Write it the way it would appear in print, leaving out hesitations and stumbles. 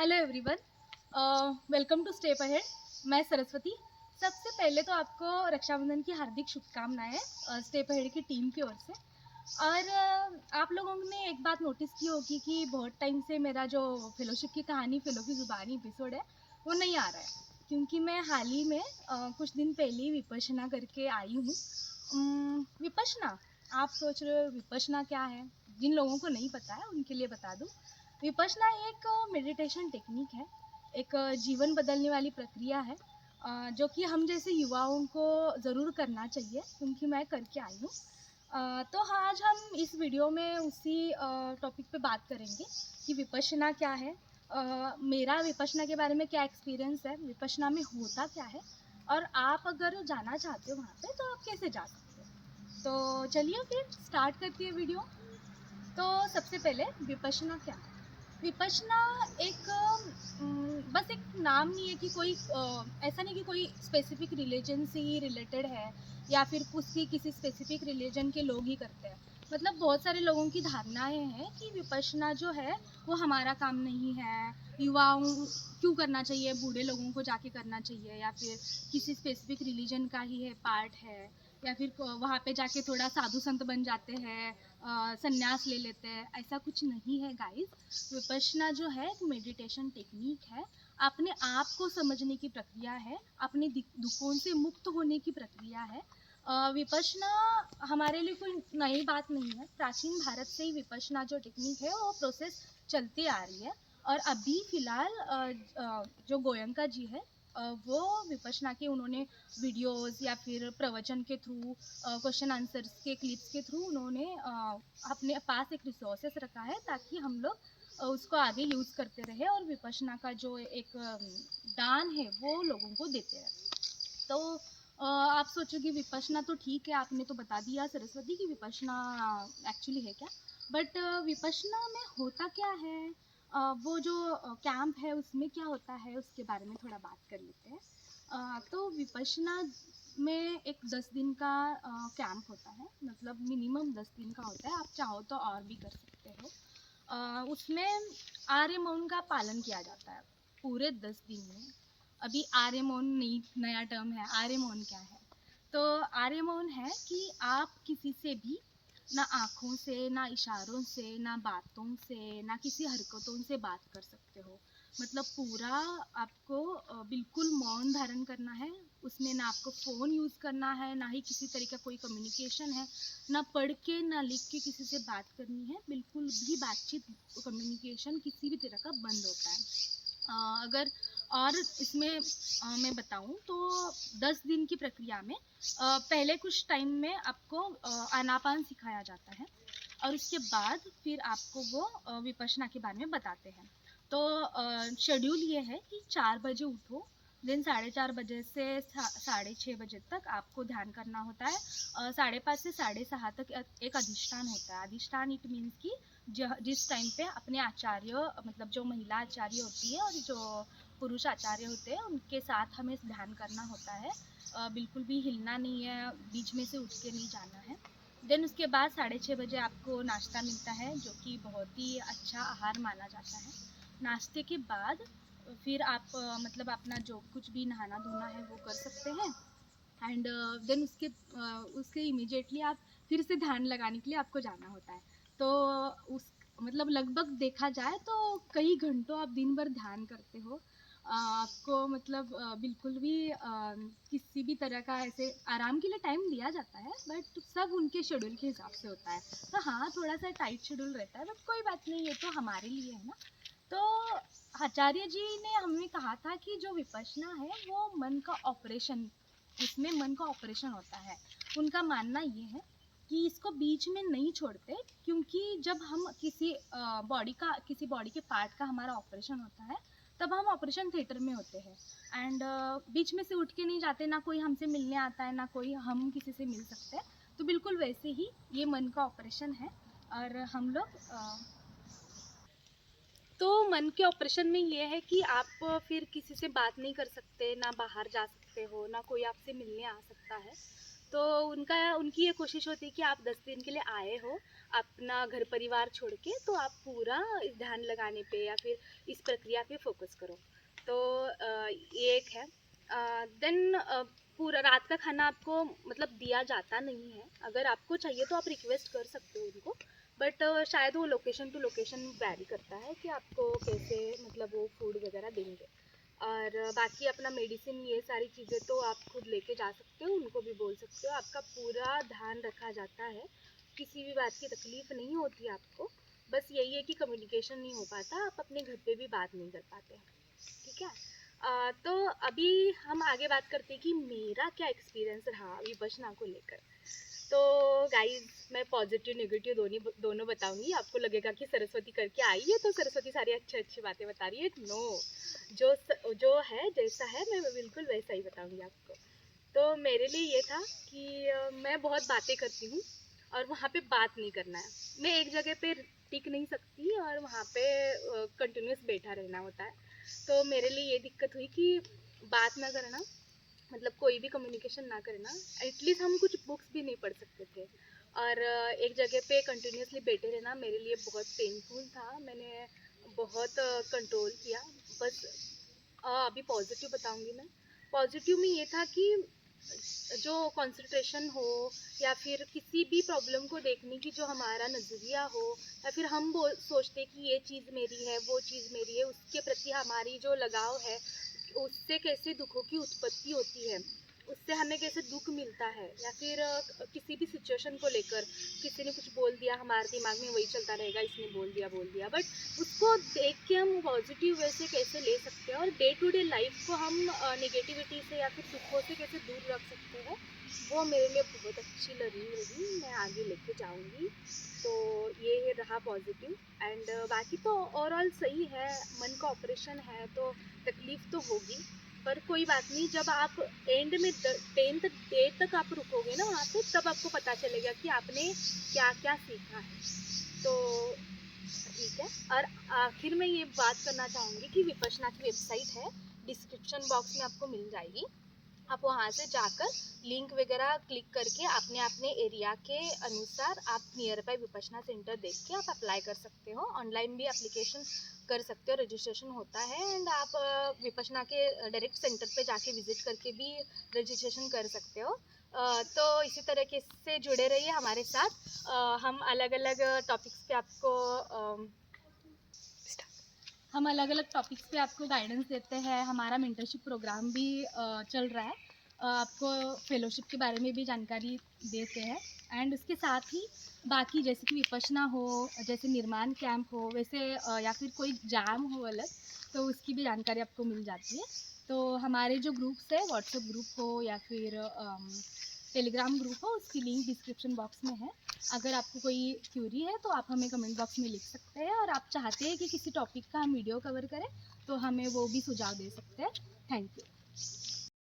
Hello everyone, welcome to step ahead. मैं सरस्वती। सबसे पहले तो आपको रक्षाबंधन की हार्दिक शुभकामनाएं स्टेप अहेड की टीम की ओर से। और आप लोगों ने एक बात नोटिस की होगी कि बहुत टाइम से मेरा जो फेलोशिप की कहानी फेलो की ज़ुबानी एपिसोड है वो नहीं आ रहा है, क्योंकि मैं हाल ही में कुछ दिन पहले ही विपश्यना करके आई हूँ। विपश्यना, आप सोच रहे हो विपश्यना क्या है? जिन लोगों को नहीं पता है उनके लिए बता दूँ। विपश्यना एक मेडिटेशन टेक्निक है, एक जीवन बदलने वाली प्रक्रिया है, जो कि हम जैसे युवाओं को ज़रूर करना चाहिए, क्योंकि मैं करके आई हूँ। तो हाँ, आज हम इस वीडियो में उसी टॉपिक पे बात करेंगे कि विपश्यना क्या है, मेरा विपश्यना के बारे में क्या एक्सपीरियंस है, विपश्यना में होता क्या है, और आप अगर जाना चाहते हो वहाँ पे तो आप कैसे जा सकते हो। तो चलिए फिर स्टार्ट करती है वीडियो। तो सबसे पहले विपश्यना क्या है? विपश्यना एक बस एक नाम नहीं है कि कोई ऐसा नहीं कि कोई स्पेसिफिक रिलीजन से ही रिलेटेड है या फिर उसकी किसी स्पेसिफिक रिलीजन के लोग ही करते हैं। मतलब बहुत सारे लोगों की धारणाएं हैं कि विपश्यना जो है वो हमारा काम नहीं है, युवाओं क्यों करना चाहिए, बूढ़े लोगों को जाके करना चाहिए, या फिर किसी स्पेसिफिक रिलीजन का ही है, पार्ट है, या फिर वहाँ पे जाके थोड़ा साधु संत बन जाते हैं, संन्यास ले लेते हैं। ऐसा कुछ नहीं है गाइस। विपश्यना जो है एक मेडिटेशन टेक्निक है, अपने आप को समझने की प्रक्रिया है, अपने दुखों से मुक्त होने की प्रक्रिया है। विपश्यना हमारे लिए कोई नई बात नहीं है, प्राचीन भारत से ही विपश्यना जो टेक्निक है वो प्रोसेस चलती आ रही है। और अभी फ़िलहाल जो गोयंका जी है, वो विपश्यना के उन्होंने वीडियोस या फिर प्रवचन के थ्रू, क्वेश्चन आंसर्स के क्लिप्स के थ्रू उन्होंने अपने पास एक रिसोर्सेस रखा है, ताकि हम लोग उसको आगे यूज़ करते रहे और विपश्यना का जो एक दान है वो लोगों को देते रहे। तो आप सोचोगे विपश्यना तो ठीक है, आपने तो बता दिया सरस्वती कि विपश्यना एक्चुअली है क्या। बट विपश्यना में होता क्या है, वो जो कैंप है उसमें क्या होता है, उसके बारे में थोड़ा बात कर लेते हैं। तो विपश्यना में एक 10 दिन का कैंप होता है, मतलब मिनिमम 10 दिन का होता है, आप चाहो तो और भी कर सकते हो। उसमें आर्य मौन का पालन किया जाता है पूरे 10 दिन में। अभी आर्य मौन नई नया टर्म है, आर्य मौन क्या है? तो आर्य मौन है कि आप किसी से भी ना आँखों से, ना इशारों से, ना बातों से, ना किसी हरकतों से बात कर सकते हो। मतलब पूरा आपको बिल्कुल मौन धारण करना है। उसमें ना आपको फ़ोन यूज़ करना है, ना ही किसी तरह का कोई कम्युनिकेशन है, ना पढ़ के ना लिख के किसी से बात करनी है। बिल्कुल भी बातचीत, कम्युनिकेशन किसी भी तरह का बंद होता है। अगर और इसमें मैं बताऊं तो 10 दिन की प्रक्रिया में पहले कुछ टाइम में आपको आनापान सिखाया जाता है, और उसके बाद फिर आपको वो विपश्यना के बारे में बताते हैं। तो शेड्यूल ये है कि 4 बजे उठो, दिन 4:30 बजे से 6:30 बजे तक आपको ध्यान करना होता है। 5:30 से 6:30 तक एक अधिष्ठान होता है। अधिष्ठान इट मीन्स कि जिस टाइम पे अपने आचार्य, मतलब जो महिला आचार्य होती है और जो पुरुष आचार्य होते हैं, उनके साथ हमें ध्यान करना होता है। बिल्कुल भी हिलना नहीं है, बीच में से उठ के नहीं जाना है। देन उसके बाद 6:30 बजे आपको नाश्ता मिलता है, जो कि बहुत ही अच्छा आहार माना जाता है। नाश्ते के बाद फिर आप मतलब अपना जो कुछ भी नहाना धोना है वो कर सकते हैं। एंड देन उसके इमीडिएटली आप फिर से ध्यान लगाने के लिए आपको जाना होता है। तो उस मतलब लगभग देखा जाए तो कई घंटों आप दिन भर ध्यान करते हो। आपको मतलब बिल्कुल भी किसी भी तरह का ऐसे आराम के लिए टाइम दिया जाता है, बट सब उनके शेड्यूल के हिसाब से होता है। तो हाँ, थोड़ा सा टाइट शेड्यूल रहता है, बट कोई बात नहीं, ये तो हमारे लिए है ना। तो आचार्य जी ने हमें कहा था कि जो विपश्यना है वो मन का ऑपरेशन, इसमें मन का ऑपरेशन होता है। उनका मानना ये है कि इसको बीच में नहीं छोड़ते, क्योंकि जब हम किसी बॉडी के पार्ट का हमारा ऑपरेशन होता है, तब हम ऑपरेशन थिएटर में होते हैं। एंड बीच में से उठ के नहीं जाते, ना कोई हमसे मिलने आता है, ना कोई हम किसी से मिल सकते हैं। तो बिल्कुल वैसे ही ये मन का ऑपरेशन है। और हम लोग तो मन के ऑपरेशन में ये है कि आप फिर किसी से बात नहीं कर सकते, ना बाहर जा सकते हो, ना कोई आपसे मिलने आ सकता है। तो उनकी ये कोशिश होती है कि आप 10 दिन के लिए आए हो अपना घर परिवार छोड़ के, तो आप पूरा इस ध्यान लगाने पे या फिर इस प्रक्रिया पे फोकस करो। तो ये एक है। देन पूरा रात का खाना आपको मतलब दिया जाता नहीं है। अगर आपको चाहिए तो आप रिक्वेस्ट कर सकते हो उनको, बट शायद वो लोकेशन टू लोकेशन वैरी करता है कि आपको कैसे मतलब वो फूड वगैरह देंगे। और बाकी अपना मेडिसिन ये सारी चीज़ें तो आप खुद लेके जा सकते हो, उनको भी बोल सकते हो, आपका पूरा ध्यान रखा जाता है, किसी भी बात की तकलीफ़ नहीं होती आपको। बस यही है कि कम्युनिकेशन नहीं हो पाता, आप अपने घर पे भी बात नहीं कर पाते हैं, ठीक है। तो अभी हम आगे बात करते हैं कि मेरा क्या एक्सपीरियंस रहा विपश्यना को लेकर। तो गाइस, मैं पॉजिटिव नेगेटिव दोनों बताऊंगी। आपको लगेगा कि सरस्वती करके आई है तो सरस्वती सारी अच्छी अच्छी बातें बता रही है। नो, जो है जैसा है मैं बिल्कुल वैसा ही बताऊंगी आपको। तो मेरे लिए ये था कि मैं बहुत बातें करती हूँ और वहाँ पे बात नहीं करना है। मैं एक जगह पे टिक नहीं सकती और वहाँ पे कंटिन्यूस बैठा रहना होता है। तो मेरे लिए ये दिक्कत हुई कि बात ना करना, मतलब कोई भी कम्युनिकेशन ना करना। एटलीस्ट हम कुछ बुक्स भी नहीं पढ़ सकते थे और एक जगह पे कंटिन्यूसली बैठे रहना मेरे लिए बहुत पेनफुल था। मैंने बहुत कंट्रोल किया। बस अभी पॉजिटिव बताऊंगी मैं। पॉजिटिव में ये था कि जो कंसंट्रेशन हो या फिर किसी भी प्रॉब्लम को देखने की जो हमारा नज़रिया हो, या फिर हम सोचते कि ये चीज़ मेरी है, वो चीज़ मेरी है, उसके प्रति हमारी जो लगाव है, उससे कैसे दुखों की उत्पत्ति होती है, उससे हमें कैसे दुख मिलता है, या फिर किसी भी सिचुएशन को लेकर किसी ने कुछ बोल दिया, हमारे दिमाग में वही चलता रहेगा, इसने बोल दिया, बट उसको देख के हम पॉजिटिव वे से कैसे ले सकते हैं और डे टू डे लाइफ को हम नेगेटिविटी से या फिर दुखों से कैसे दूर रख सकते हैं, वो मेरे लिए बहुत अच्छी लर्निंग रही। मैं आगे लेके जाऊंगी। तो ये रहा पॉजिटिव। एंड बाकी तो ओवरऑल सही है। मन का ऑपरेशन है तो तकलीफ़ तो होगी, पर कोई बात नहीं। जब आप एंड में 10th डे तक आप रुकोगे ना वहाँ पे, तब आपको पता चलेगा कि आपने क्या क्या सीखा है। तो ठीक है। और आखिर में ये बात करना चाहूँगी कि विपश्यना की वेबसाइट है, डिस्क्रिप्शन बॉक्स में आपको मिल जाएगी। आप वहाँ से जाकर लिंक वगैरह क्लिक करके अपने अपने एरिया के अनुसार आप नियर बाय विपश्यना सेंटर देख के आप अप्लाई कर सकते हो। ऑनलाइन भी एप्लीकेशन कर सकते हो, रजिस्ट्रेशन होता है। एंड आप विपश्यना के डायरेक्ट सेंटर पे जाके विजिट करके भी रजिस्ट्रेशन कर सकते हो। तो इसी तरह के से जुड़े रहिए हमारे साथ। हम अलग अलग टॉपिक्स पे आपको गाइडेंस देते हैं। हमारा मेंटरशिप प्रोग्राम भी चल रहा है। आपको फेलोशिप के बारे में भी जानकारी देते हैं। एंड उसके साथ ही बाकी जैसे कि विपश्यना हो, जैसे निर्माण कैंप हो, वैसे या फिर कोई जाम हो अलग, तो उसकी भी जानकारी आपको मिल जाती है। तो हमारे जो ग्रुप्स है, व्हाट्सएप ग्रुप हो या फिर टेलीग्राम ग्रुप हो, उसकी लिंक डिस्क्रिप्शन बॉक्स में है। अगर आपको कोई क्यूरी है तो आप हमें कमेंट बॉक्स में लिख सकते हैं, और आप चाहते हैं कि किसी टॉपिक का हम वीडियो कवर करें तो हमें वो भी सुझाव दे सकते हैं। Thank you.